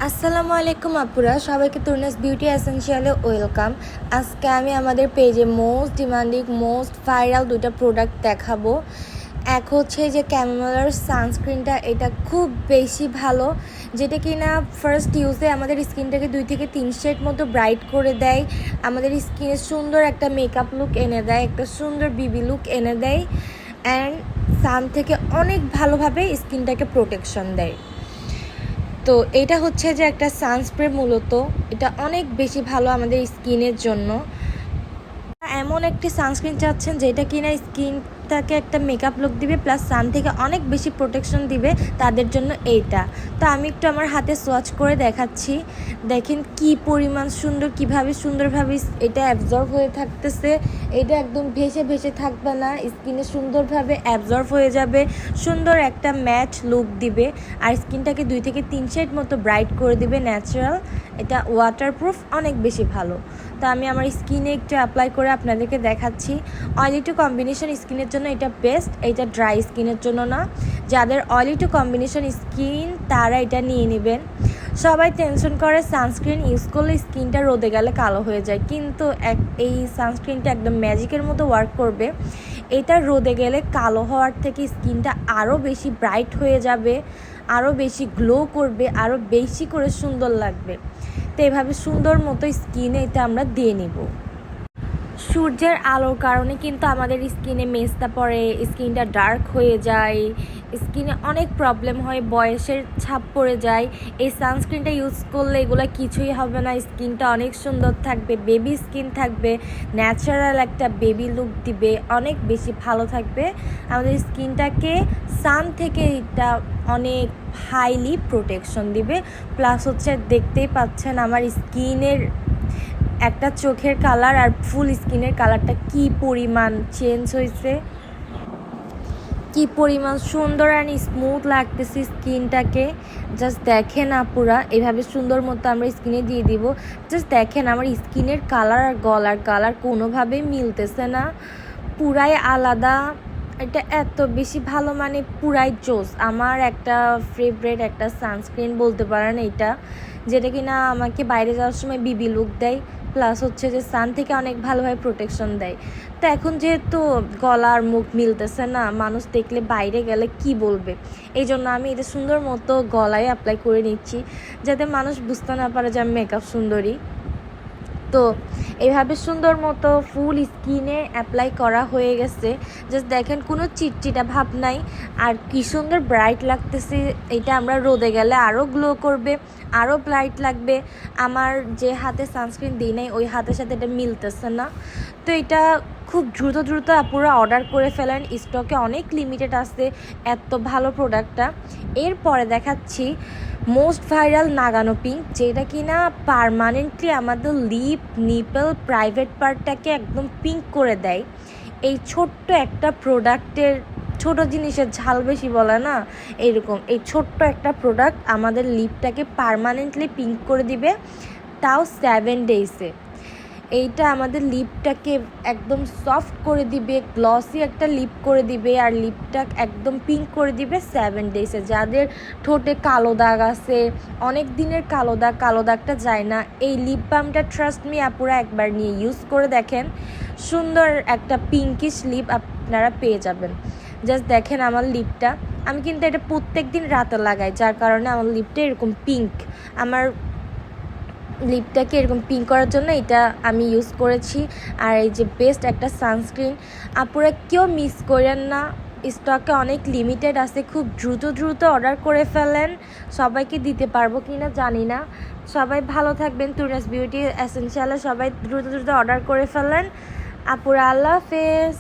আসসালামু আলাইকুম আপুরা, সবাইকে তুর্নাস বিউটি এসেনশিয়ালে ওয়েলকাম। আজকে আমি আমাদের পেজে মোস্ট ডিমান্ডিং মোস্ট ভাইরাল দুটো প্রোডাক্ট দেখাবো। এক হচ্ছে যে ক্যামেলার সানস্ক্রিনটা, এটা খুব বেশি ভালো, যেটা কি না ফার্স্ট ইউজে আমাদের স্কিনটাকে 2 থেকে 3 শেড মতো ব্রাইট করে দেয়, আমাদের স্কিনে সুন্দর একটা মেকআপ লুক এনে দেয়, একটা সুন্দর বিবি লুক এনে দেয়, অ্যান্ড সান থেকে অনেক ভালোভাবে স্কিনটাকে প্রোটেকশন দেয়। তো এটা হচ্ছে যে একটা সানস্প্রে, মূলত এটা অনেক বেশি ভালো আমাদের স্কিনের জন্য। এমন একটি সানস্ক্রিন চাচ্ছেন যেটা কিনা স্কিনটাকে একটা মেকআপ লুক দিবে প্লাস সান থেকে অনেক বেশি প্রোটেকশন দিবে, তাদের জন্য এইটা। তো আমি একটু আমার হাতে সোয়াচ করে দেখাচ্ছি, দেখেন কি পরিমাণ সুন্দর, কিভাবে সুন্দরভাবে এটা অ্যাবজর্ব হয়ে থাকতেছে। এটা একদম ভেসে ভেসে থাকবে না, স্কিনে সুন্দরভাবে অ্যাবজর্ব হয়ে যাবে, সুন্দর একটা ম্যাট লুক দিবে, আর স্কিনটাকে 2 থেকে 3 শেড মতো ব্রাইট করে দিবে ন্যাচারাল। এটা ওয়াটারপ্রুফ, অনেক বেশি ভালো। তো আমি আমার স্কিনে একটু অ্যাপ্লাই করে আপনাদেরকে দেখাচ্ছি। অয়েলি টু কম্বিনেশন স্কিনের জন্য এটা বেস্ট, এটা ড্রাই স্কিনের জন্য না। যাদের অয়েলি টু কম্বিনেশন স্কিন তারা এটা নিয়ে নেবেন। সবাই টেনশন করে সানস্ক্রিন ইউজ করলে স্কিনটা রোদে গেলে কালো হয়ে যায়, কিন্তু এই সানস্ক্রিনটা একদম ম্যাজিকের মতো ওয়ার্ক করবে। এটা রোদে গেলে কালো হওয়ার থেকে স্কিনটা আরও বেশি ব্রাইট হয়ে যাবে, আরও বেশি গ্লো করবে, আরও বেশি করে সুন্দর লাগবে। তো এভাবে সুন্দর মতো স্কিনে এটা আমরা দিয়ে নিব। সূর্যের আলোর কারণে কিন্তু আমাদের স্কিনে মেস্তা পড়ে, স্কিনটা ডার্ক হয়ে যায়, স্কিনে অনেক প্রবলেম হয়, বয়সের ছাপ পড়ে যায়। এই সানস্ক্রিনটা ইউজ করলে এগুলো কিছুই হবে না, স্কিনটা অনেক সুন্দর থাকবে, বেবি স্কিন থাকবে, ন্যাচারাল একটা বেবি লুক দিবে, অনেক বেশি ভালো থাকবে। আমাদের স্কিনটাকে সান থেকে এটা অনেক হাইলি প্রোটেকশন দিবে। প্লাস হচ্ছে দেখতেই পাচ্ছেন আমার স্কিনের একটা চোখের কালার আর ফুল স্কিনের কালারটা কি পরিমাণ চেঞ্জ হয়েছে, কি পরিমাণ সুন্দর আর স্মুথ লাগতেছে স্কিনটাকে। জাস্ট দেখেন আপুরা, এভাবে সুন্দর মতো আমরা স্কিনে দিয়ে দিব। জাস্ট দেখেন আমার স্কিনের কালার আর গলার কালার কোনোভাবেই মিলতেছে না, পুরাই আলাদা। এটা এত বেশি ভালো, মানে পুরাই জোস। আমার একটা ফেভারিট একটা সানস্ক্রিন বলতে পারেন এটা, যেটা কিনা আমাকে বাইরে যাওয়ার সময় বিবি লুক দেয়, প্লাস হচ্ছে যে সান থেকে অনেক ভালোভাবে প্রোটেকশন দেয়। তো এখন যেহেতু গলা আর মুখ মিলতেছে না, মানুষ দেখলে বাইরে গেলে কি বলবে, এই জন্য আমি এটা সুন্দর মতো গলায় অ্যাপ্লাই করে নিচ্ছি, যাতে মানুষ বুঝতে না পারে যে আমি মেকআপ সুন্দরী। তো এইভাবে সুন্দর মতো ফুল স্কিনে অ্যাপ্লাই করা হয়ে গেছে। জাস্ট দেখেন কোনো চিটচিটা ভাব নাই, আর কি সুন্দর ব্রাইট লাগতেছে। এটা আমরা রোদে গেলে আরও গ্লো করবে, আরও ব্রাইট লাগবে। আমার যে হাতে সানস্ক্রিন দিই নাই ওই হাতের সাথে এটা মিলতেছে না। তো এটা খুব দ্রুত দ্রুত আপুরা অর্ডার করে ফেলেন, স্টকে অনেক লিমিটেড আছে এত ভালো প্রোডাক্টটা। এরপরে দেখাচ্ছি মোস্ট ভাইরাল নাগানো পিঙ্ক, যেটা কিনা পারমানেন্টলি আমাদের লিপ, নিপল, প্রাইভেট পার্টটাকে একদম পিঙ্ক করে দেয়। এই ছোট্ট একটা প্রোডাক্টের, ছোট জিনিসের ঝাল বেশি বলে না, এরকম এই ছোট্ট একটা প্রোডাক্ট আমাদের লিপটাকে পারমানেন্টলি পিঙ্ক করে দিবে, তাও 7 ডেজে। এইটা আমাদের লিপটাকে একদম সফট করে দিবে, গ্লসি একটা লিপ করে দিবে, আর লিপটা একদম পিঙ্ক করে দিবে 7 ডেজে। যাদের ঠোঁটে কালো দাগ আছে, অনেক দিনের কালো দাগটা যায় না, এই লিপ বামটা ট্রাস্ট মি আপুরা একবার নিয়ে ইউজ করে দেখেন, সুন্দর একটা পিঙ্কিশ লিপ আপনারা পেয়ে যাবেন। জাস্ট দেখেন আমার লিপটা, আমি কিন্তু এটা প্রত্যেক দিন রাতে লাগাই, যার কারণে আমার লিপটা এরকম পিঙ্ক। আমার লিপটাকে এরকম পিঙ্ক করার জন্য এটা আমি ইউজ করেছি। আর এই যে বেস্ট একটা সানস্ক্রিন, আপুরা কেউ মিস করেন না, স্টকে অনেক লিমিটেড আছে, খুব দ্রুত দ্রুত অর্ডার করে ফেলেন। সবাইকে দিতে পারবো কি না জানি না। সবাই ভালো থাকবেন, তুর্নাস বিউটি এসেনশিয়ালে সবাই দ্রুত দ্রুত অর্ডার করে ফেলেন। আপুরা আল্লাহ হাফেজ।